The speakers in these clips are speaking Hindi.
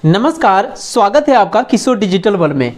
नमस्कार, स्वागत है आपका किशोर डिजिटल वर्ल्ड में।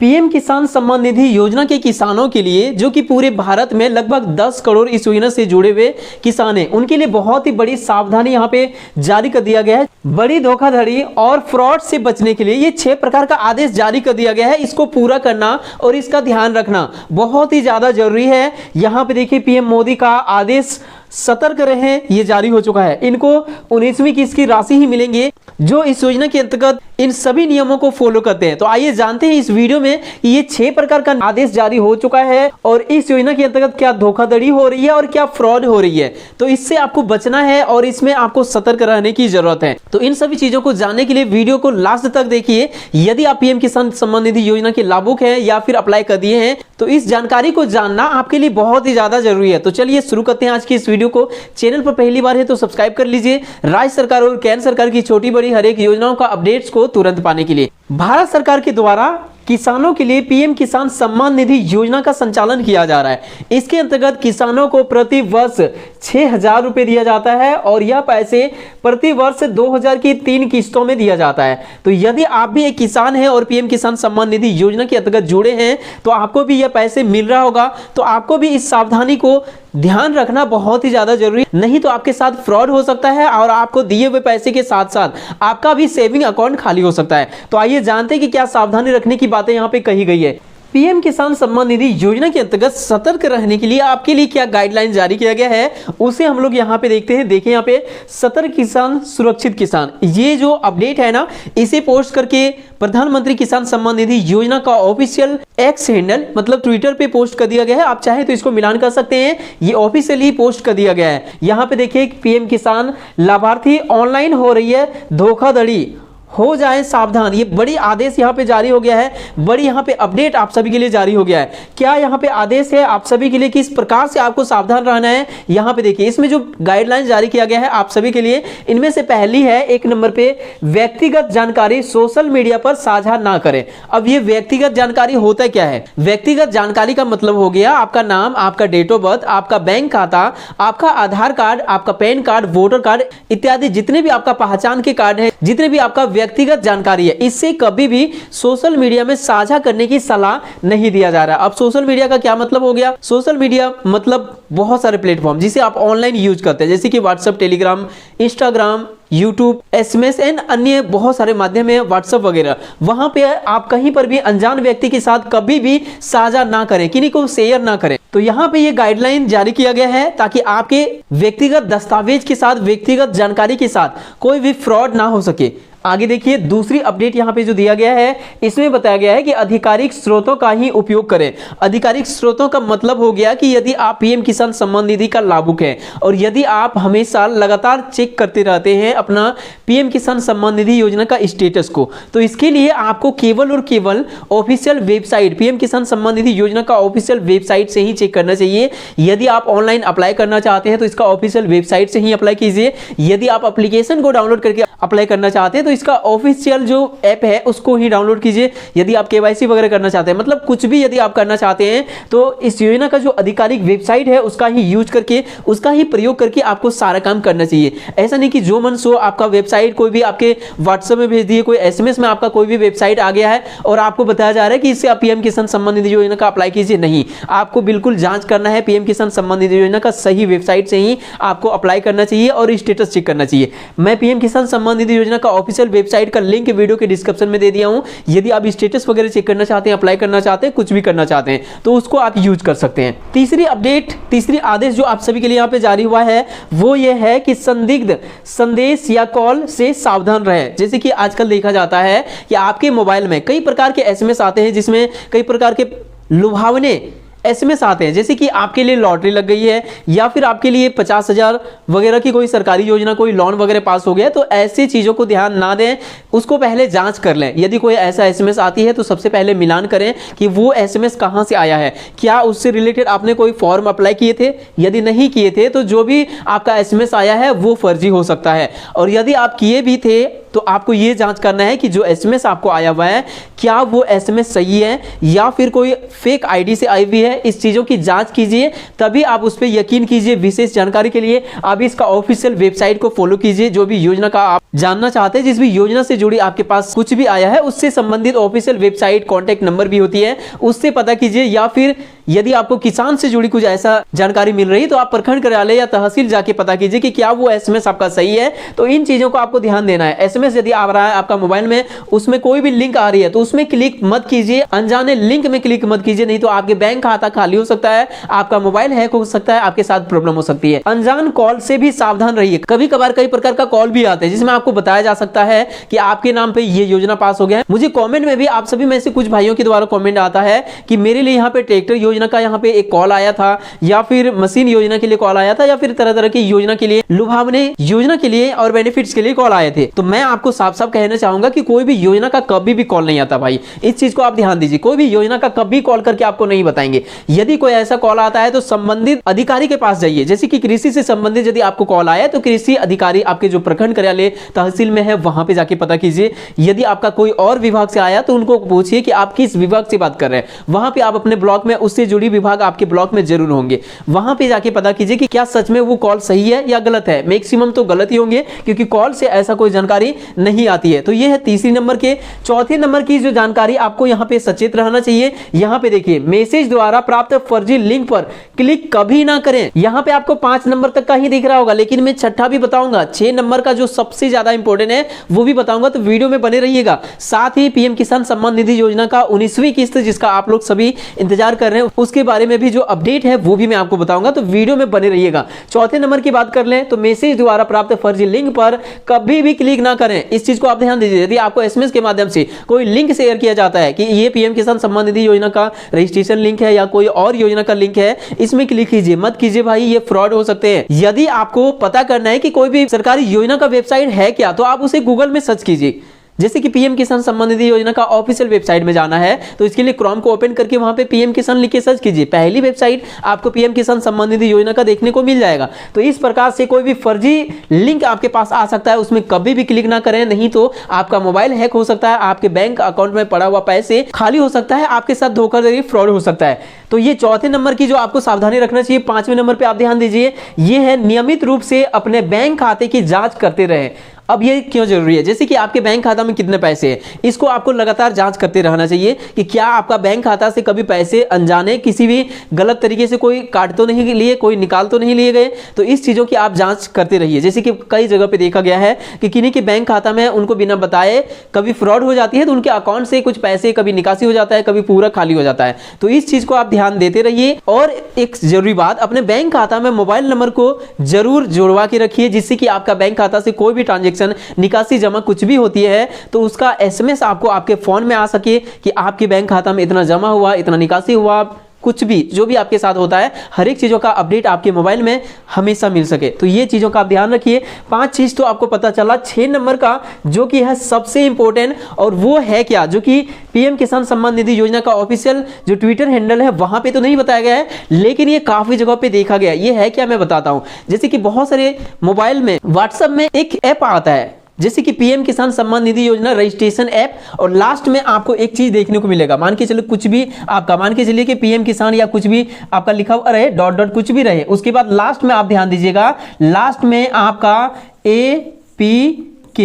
पीएम किसान सम्मान निधि योजना के किसानों के लिए जो कि पूरे भारत में लगभग 10 करोड़ इस योजना से जुड़े हुए किसान हैं, उनके लिए बहुत ही बड़ी सावधानी यहाँ पे जारी कर दिया गया है। बड़ी धोखाधड़ी और फ्रॉड से बचने के लिए ये 6 प्रकार का आदेश जारी कर दिया गया है। इसको पूरा करना और इसका ध्यान रखना बहुत ही ज्यादा जरूरी है। यहाँ पे देखिए पीएम मोदी का आदेश सतर्क रहें, ये जारी हो चुका है। इनको 19वीं किस्त की राशि ही मिलेंगे जो इस योजना के अंतर्गत इन सभी नियमों को फॉलो करते हैं। तो आइए जानते हैं इस वीडियो में कि ये 6 प्रकार का आदेश जारी हो चुका है और इस योजना के अंतर्गत क्या धोखाधड़ी हो रही है और क्या फ्रॉड हो रही है। तो इससे आपको बचना है और इसमें आपको सतर्क रहने की जरूरत है। तो इन सभी चीजों को जानने के लिए वीडियो को लास्ट तक देखिए। यदि आप पीएम किसान सम्मान निधि योजना के लाभुक हैं या फिर अप्लाई कर दिए हैं तो इस जानकारी को जानना आपके लिए बहुत ही ज्यादा जरूरी है। तो चलिए शुरू करते हैं आज की इस वीडियो को। चैनल पर पहली बार है तो सब्सक्राइब कर लीजिए। राज्य सरकार और केंद्र सरकार की छोटी बड़ी हर एक योजनाओं का अपडेट्स को तुरंत पाने के लिए भारत सरकार के द्वारा किसानों के लिए पीएम किसान सम्मान निधि योजना का संचालन किया जा रहा है। इसके अंतर्गत किसानों को प्रति वर्ष 6,000 रुपए दिया जाता है और यह पैसे प्रति वर्ष 2,000 की 3 किस्तों में दिया जाता है। तो यदि आप भी एक किसान हैं और पीएम किसान सम्मान निधि योजना के अंतर्गत जुड़े हैं तो आपको भी यह पैसे मिल रहा होगा। तो आपको भी इस सावधानी को ध्यान रखना बहुत ही ज्यादा जरूरी, नहीं तो आपके साथ फ्रॉड हो सकता है और आपको दिए हुए पैसे के साथ साथ आपका भी सेविंग अकाउंट खाली हो सकता है। तो आइए जानते हैं कि क्या सावधानी रखने की बातें यहाँ पे कही गई है। पीएम किसान सम्मान निधि योजना के अंतर्गत सतर्क रहने के लिए आपके लिए क्या गाइडलाइन जारी किया गया है उसे हम लोग यहाँ पे देखते हैं। देखिए यहाँ पे सतर्क किसान सुरक्षित किसान, ये जो अपडेट है ना, इसे पोस्ट करके प्रधानमंत्री किसान सम्मान निधि योजना का ऑफिशियल एक्स हैंडल मतलब ट्विटर पे पोस्ट कर दिया गया है। आप चाहे तो इसको मिलान कर सकते हैं, ये ऑफिशियली पोस्ट कर दिया गया है। यहाँ पे देखिए पीएम किसान लाभार्थी ऑनलाइन हो रही है धोखाधड़ी, हो जाए सावधान। ये बड़ी आदेश यहाँ पे जारी हो गया है, बड़ी यहाँ पे अपडेट आप सभी के लिए जारी हो गया है। क्या यहाँ पे आदेश है आप सभी के लिए, किस प्रकार से आपको सावधान रहना है। यहाँ पे देखिए इसमें जो गाइडलाइन जारी किया गया है आप सभी के लिए, इनमें से पहली है 1 नंबर पे व्यक्तिगत जानकारी सोशल मीडिया पर साझा ना करें। अब ये व्यक्तिगत जानकारी होता क्या है? व्यक्तिगत जानकारी का मतलब हो गया आपका नाम, आपका डेट ऑफ बर्थ, आपका बैंक खाता, आपका आधार कार्ड, आपका पैन कार्ड, वोटर कार्ड इत्यादि जितने भी आपका पहचान के कार्ड है, जितने भी आपका व्यक्तिगत जानकारी है, इससे कभी भी सोशल मीडिया में साझा करने की सलाह नहीं दिया जा रहा। अब सोशल मीडिया का क्या मतलब हो गया? सोशल मीडिया मतलब बहुत सारे प्लेटफॉर्म जिसे आप ऑनलाइन यूज करते हैं, जैसे कि WhatsApp, Telegram, Instagram, YouTube, SMS and अन्य बहुत सारे माध्यम है, व्हाट्सएप वगैरह। वहां पे आप कहीं पर भी अनजान व्यक्ति के साथ कभी भी साझा ना करें, किसी को शेयर ना करें। तो यहाँ पे ये गाइडलाइन जारी किया गया है ताकि आपके व्यक्तिगत दस्तावेज के साथ, व्यक्तिगत जानकारी के साथ कोई भी फ्रॉड ना हो सके। आगे देखिए दूसरी अपडेट यहाँ पे जो दिया गया है, इसमें बताया गया है कि आधिकारिक स्रोतों का ही उपयोग करें। आधिकारिक स्रोतों का मतलब हो गया कि यदि आप पीएम किसान सम्मान निधि का लाभुक हैं और यदि आप हमेशा लगातार चेक करते रहते हैं अपना पीएम किसान सम्मान निधि योजना का स्टेटस को, तो इसके लिए आपको केवल और केवल ऑफिशियल वेबसाइट, पीएम किसान सम्मान निधि योजना का ऑफिशियल वेबसाइट से ही चेक करना चाहिए। यदि आप ऑनलाइन अप्लाई करना चाहते हैं तो इसका ऑफिशियल वेबसाइट से ही अप्लाई कीजिए। यदि आप एप्लीकेशन को डाउनलोड करके अप्लाई करना चाहते हैं तो इसका ऑफिशियल जो ऐप है उसको ही डाउनलोड कीजिए। यदि आप केवाईसी वगैरह करना चाहते हैं, मतलब कुछ भी यदि आप करना चाहते हैं तो इस योजना का जो आधिकारिक वेबसाइट है उसका ही यूज करके, उसका ही प्रयोग करके आपको सारा काम करना चाहिए। ऐसा नहीं कि जो मन सो आपका वेबसाइट कोई भी आपके व्हाट्सएप में भेज दिए, कोई एसएमएस में आपका कोई भी वेबसाइट आ गया है और आपको बताया जा रहा है कि इससे आप पीएम किसान सम्मान निधि योजना का अप्लाई कीजिए। नहीं, आपको बिल्कुल जांच करना है, पीएम किसान सम्मान निधि योजना का सही वेबसाइट से ही आपको अप्लाई करना चाहिए और स्टेटस चेक करना चाहिए। मैं पीएम किसान सम्मान निधि योजना का ऑफिशियल वेबसाइट का लिंक वीडियो के डिस्क्रिप्शन में दे दिया हूं। यदि आप स्टेटस वगैरह चेक करना चाहते हैं, अप्लाई करना चाहते हैं, कुछ भी करना चाहते हैं तो उसको आप यूज कर सकते हैं। तीसरी अपडेट, तीसरी आदेश जो आप सभी के लिए यहां पे जारी हुआ है वो ये है कि संदिग्ध संदेश या कॉल से सावधान रहें। जैसे कि आजकल देखा जाता है कि आपके मोबाइल में कई प्रकार के एसएमएस आते हैं जिसमें कई प्रकार के लुभावने एसएमएस आते हैं, जैसे कि आपके लिए लॉटरी लग गई है या फिर आपके लिए 50,000 वगैरह की कोई सरकारी योजना, कोई लोन वगैरह पास हो गया। तो ऐसी चीज़ों को ध्यान ना दें, उसको पहले जांच कर लें। यदि कोई ऐसा एसएमएस आती है तो सबसे पहले मिलान करें कि वो एसएमएस कहां से आया है, क्या उससे रिलेटेड आपने कोई फॉर्म अप्लाई किए थे। यदि नहीं किए थे तो जो भी आपका एसएमएस आया है वो फर्जी हो सकता है, और यदि आप किए भी थे तो आपको ये जांच करना है कि जो एसएमएस आपको आया हुआ है क्या वो एसएमएस सही है या फिर कोई फेक आईडी से आई हुई है। इस चीजों की जांच कीजिए, तभी आप उस पर यकीन कीजिए। विशेष जानकारी के लिए आप इसका ऑफिशियल वेबसाइट को फॉलो कीजिए। जो भी योजना का आप जानना चाहते हैं, जिस भी योजना से जुड़ी आपके पास कुछ भी आया है, उससे संबंधित ऑफिशियल वेबसाइट, कॉन्टैक्ट नंबर भी होती है, उससे पता कीजिए। या फिर यदि आपको किसान से जुड़ी कुछ ऐसा जानकारी मिल रही है तो आप प्रखंड कार्यालय या तहसील जाके पता कीजिए कि क्या वो एसएमएस आपका सही है। तो इन चीजों को आपको ध्यान देना है। एसएमएस यदि आ रहा है आपका मोबाइल में, उसमें कोई भी लिंक आ रही है तो उसमें क्लिक मत कीजिए, अनजाने लिंक में क्लिक मत कीजिए, नहीं तो आपके बैंक खाता खाली हो सकता है, आपका मोबाइल हैक हो सकता है, आपके साथ प्रॉब्लम हो सकती है। अनजान कॉल से भी सावधान रहिए। कभी कभार कई प्रकार का कॉल भी आते हैं जिसमें आपको बताया जा सकता है कि आपके नाम पे ये योजना पास हो गया है। मुझे कमेंट में भी आप सभी में से कुछ भाइयों के द्वारा कमेंट आता है कि मेरे लिए यहाँ पे ट्रैक्टर योजना का यहाँ पे एक कॉल आया था, या फिर मशीन योजना के लिए कॉल आया था, या फिर तरह तरह की योजना के लिए, लुभावने योजना के लिए और बेनिफिट्स के लिए कॉल आए थे। तो मैं आपको साफ साफ कहना चाहूंगा कि कोई भी योजना का कभी भी कॉल नहीं आता भाई, इस चीज को आप ध्यान दीजिए। कोई भी योजना का कभी कॉल करके आपको नहीं बताएंगे। यदि कोई ऐसा कॉल आता है तो संबंधित अधिकारी के पास जाइए। जैसे कि कृषि से संबंधित यदि आपको कॉल आया है तो कृषि अधिकारी आपके जो प्रखंड कार्यालय तहसील में है वहां पे जाके पता कीजिए। यदि आपका कोई और विभाग से आया तो उनको पूछिए कि आप किस विभाग से बात कर रहे हैं। वहां पे आप अपने ब्लॉक में उससे जुड़ी विभाग आपके ब्लॉक में जरूर होंगे, वहां पे जाके पता कीजिए कि क्या सच में वो कॉल सही है या गलत है। मैक्सिमम तो गलत ही होंगे क्योंकि कॉल से ऐसा कोई जानकारी नहीं आती है। तो ये है तीसरी नंबर के। चौथे नंबर की जो जानकारी आपको यहाँ पे सचेत रहना चाहिए। यहाँ पे देखिए, मैसेज द्वारा प्राप्त फर्जी लिंक पर क्लिक कभी ना करें। यहाँ पे आपको 5 नंबर तक का ही दिख रहा होगा, लेकिन मैं छठा भी बताऊंगा। 6 नंबर का जो सबसे ज्यादा इंपॉर्टेंट है वो भी बताऊंगा, तो वीडियो में बने रहिएगा। साथ ही पीएम किसान सम्मान निधि योजना का 19वीं किस्त जिसका आप लोग सभी इंतजार कर रहे हैं, उसके बारे में भी जो अपडेट है वो भी मैं आपको बताऊंगा, तो वीडियो में बने रहिएगा। चौथे नंबर की बात कर लें तो मैसेज द्वारा प्राप्त फर्जी लिंक पर कभी भी क्लिक ना करें। इस चीज को आप ध्यान दीजिए। यदि आपको एसएमएस के माध्यम से कोई लिंक शेयर किया जाता है कि ये पीएम किसान सम्मान निधि योजना का रजिस्ट्रेशन लिंक है या कोई और योजना का लिंक है, इसमें क्लिक कीजिए मत कीजिए भाई, ये फ्रॉड हो सकते हैं। यदि आपको पता करना है कि कोई भी सरकारी योजना का वेबसाइट है क्या, तो आप उसे गूगल में सर्च कीजिए। जैसे कि पीएम किसान सम्मान निधि योजना का ऑफिशियल वेबसाइट में जाना है तो इसके लिए क्रोम को ओपन करके वहां पे पीएम किसान लिख के सर्च कीजिए। पहली वेबसाइट आपको पीएम किसान सम्मान निधि योजना का देखने को मिल जाएगा। तो इस प्रकार से कोई भी फर्जी लिंक आपके पास आ सकता है, उसमें कभी भी क्लिक ना करें, नहीं तो आपका मोबाइल हैक हो सकता है, आपके बैंक अकाउंट में पड़ा हुआ पैसे खाली हो सकता है, आपके साथ धोखाधड़ी फ्रॉड हो सकता है। तो ये चौथे नंबर की जो आपको सावधानी रखना चाहिए। 5वें नंबर पे आप ध्यान दीजिए, ये है नियमित रूप से अपने बैंक खाते की जांच करते रहें। अब ये क्यों जरूरी है? जैसे कि आपके बैंक खाता में कितने पैसे हैं, इसको आपको लगातार जांच करते रहना चाहिए कि क्या आपका बैंक खाता से कभी पैसे अनजाने किसी भी गलत तरीके से कोई काट तो नहीं लिए, कोई निकाल तो नहीं लिए गए। तो इस चीज़ों की आप जांच करते रहिए। जैसे कि कई जगह पे देखा गया है कि किन्हीं के बैंक खाता में उनको बिना बताए कभी फ्रॉड हो जाती है, तो उनके अकाउंट से कुछ पैसे कभी निकासी हो जाता है, कभी पूरा खाली हो जाता है। तो इस चीज़ को आप ध्यान देते रहिए। और एक जरूरी बात, अपने बैंक खाता में मोबाइल नंबर को जरूर जोड़वा के रखिए, जिससे कि आपका बैंक खाता से कोई भी ट्रांजेक्शन, निकासी, जमा कुछ भी होती है तो उसका एसएमएस आपको आपके फोन में आ सके कि आपके बैंक खाता में इतना जमा हुआ, इतना निकासी हुआ, कुछ भी जो भी आपके साथ होता है, हर एक चीज़ों का अपडेट आपके मोबाइल में हमेशा मिल सके। तो ये चीज़ों का आप ध्यान रखिए। 5 चीज़ तो आपको पता चला। 6 नंबर का जो कि है सबसे इंपॉर्टेंट, और वो है क्या, जो कि पीएम किसान सम्मान निधि योजना का ऑफिशियल जो ट्विटर हैंडल है वहां पे तो नहीं बताया गया है, लेकिन ये काफ़ी जगह पे देखा गया। ये है क्या, मैं बताता हूँ। जैसे कि बहुत सारे मोबाइल में, व्हाट्सएप में एक ऐप आता है जैसे कि पीएम किसान सम्मान निधि योजना रजिस्ट्रेशन ऐप, और लास्ट में आपको एक चीज देखने को मिलेगा। मान के चलो कुछ भी आपका, मान के चलिए कि पीएम किसान या कुछ भी आपका लिखा हुआ रहे, डॉट डॉट कुछ भी रहे, उसके बाद लास्ट में आप ध्यान दीजिएगा, लास्ट में आपका APK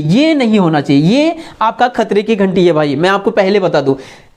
ये नहीं होना चाहिए। ये आपका खतरे की घंटी है भाई, मैं आपको पहले बता दूं।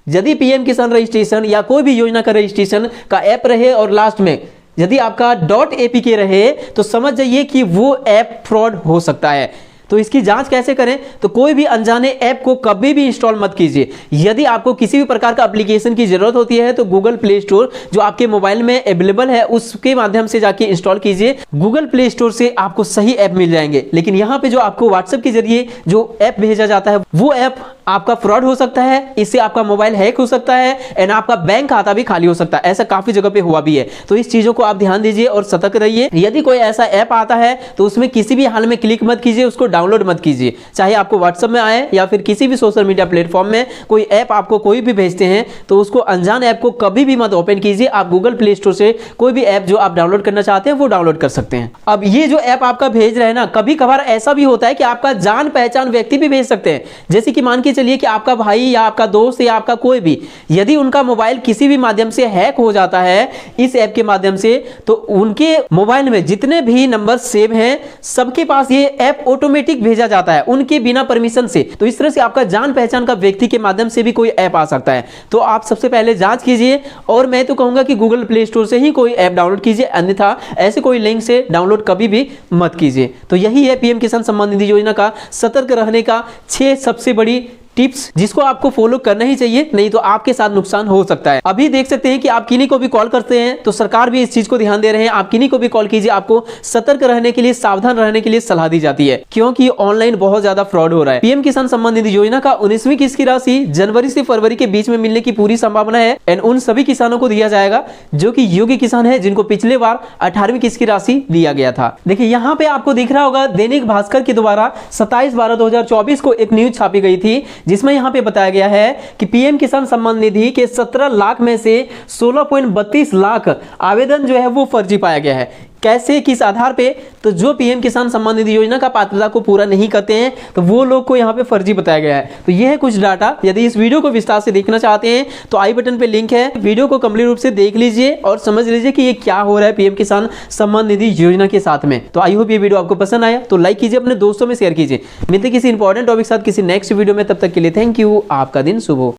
यदि पीएम किसान रजिस्ट्रेशन या कोई भी योजना का रजिस्ट्रेशन का ऐप रहे और लास्ट में यदि आपका .apk रहे, तो समझ जाइए कि वो ऐप फ्रॉड हो सकता है। तो इसकी जांच कैसे करें? तो कोई भी अनजाने ऐप को कभी भी इंस्टॉल मत कीजिए। यदि आपको किसी भी प्रकार का एप्लीकेशन की जरूरत होती है तो गूगल प्ले स्टोर जो आपके मोबाइल में अवेलेबल है उसके माध्यम से जाके इंस्टॉल कीजिए। गूगल प्ले स्टोर से आपको सही ऐप मिल जाएंगे। लेकिन यहाँ पे जो आपको व्हाट्सएप के जरिए जो ऐप भेजा जाता है वो ऐप आपका फ्रॉड हो सकता है, इससे आपका मोबाइल हैक हो सकता है एंड आपका बैंक खाता भी खाली हो सकता है। ऐसा काफी जगह पे हुआ भी है। तो इस चीजों को आप ध्यान दीजिए और सतर्क रहिए। यदि कोई ऐसा ऐप आता है तो उसमें किसी भी हाल में क्लिक मत कीजिए, उसको डाउनलोड मत कीजिए। चाहे आपको व्हाट्सएप में आए या फिर किसी भी सोशल मीडिया प्लेटफॉर्म में कोई ऐप आपको कोई भी भेजते हैं तो उसको अनजान ऐप को कभी भी मत ओपन कीजिए। आप गूगल प्ले स्टोर से कोई भी ऐप जो आप डाउनलोड करना चाहते हैं वो डाउनलोड कर सकते हैं। अब ये जो ऐप आपका भेज रहे हैं ना, कभी कभार ऐसा भी होता है कि आपका जान पहचान व्यक्ति भी भेज सकते हैं। जैसे कि मान के चलिए कि आपका भाई या आपका दोस्त या आपका कोई भी, यदि उनका मोबाइल किसी भी माध्यम से हैक हो जाता है इस ऐप के माध्यम से, तो उनके मोबाइल में जितने भी नंबर सेव हैं सबके पास ये ऐप ऑटोमेटिक भेजा जाता है उनके बिना परमिशन से। तो इस तरह से आपका जान पहचान का व्यक्ति के माध्यम से भी कोई ऐप आ सकता है। तो आप सबसे पहले जांच कीजिए और मैं तो कहूंगा कि गूगल प्ले स्टोर से ही कोई ऐप डाउनलोड कीजिए, अन्यथा ऐसे कोई लिंक से डाउनलोड कभी भी मत कीजिए। तो यही है पीएम किसान सम्मान निधि योजना का सतर्क रहने का 6 सबसे बड़ी टिप्स, जिसको आपको फॉलो करना ही चाहिए, नहीं तो आपके साथ नुकसान हो सकता है। अभी देख सकते हैं कि आप किन्हीं को भी कॉल करते हैं तो सरकार भी इस चीज को ध्यान दे रहे हैं। आप किन्हीं को भी कॉल कीजिए, आपको सतर्क रहने के लिए, सावधान रहने के लिए सलाह दी जाती है, क्योंकि ऑनलाइन बहुत ज्यादा फ्रॉड हो रहा है। पीएम किसान सम्मान निधि योजना का 19वीं किस्त की राशि जनवरी से फरवरी के बीच में मिलने की पूरी संभावना है एंड उन सभी किसानों को दिया जाएगा जो कि योग्य किसान है, जिनको पिछले बार 18वीं किस्त की राशि दिया गया था। देखिए यहाँ पे आपको दिख रहा होगा दैनिक भास्कर के द्वारा 27/12/2024 को एक न्यूज छापी गई थी, जिसमें यहाँ पे बताया गया है कि पीएम किसान सम्मान निधि के 17 लाख में से 16.32 लाख आवेदन जो है वो फर्जी पाया गया है। कैसे, किस आधार पे? तो जो पीएम किसान सम्मान निधि योजना का पात्रता को पूरा नहीं करते हैं तो वो लोग को यहाँ पे फर्जी बताया गया है। तो ये है कुछ डाटा। यदि इस वीडियो को विस्तार से देखना चाहते हैं तो आई बटन पे लिंक है, वीडियो को कंप्लीट रूप से देख लीजिए और समझ लीजिए कि ये क्या हो रहा है पीएम किसान सम्मान निधि योजना के साथ में। तो आई होप ये वीडियो आपको पसंद आया तो लाइक कीजिए, अपने दोस्तों में शेयर कीजिए। मिलते किसी इंपॉर्टेंट टॉपिक के साथ किसी नेक्स्ट वीडियो में, तब तक के लिए थैंक यू। आपका दिन शुभ हो।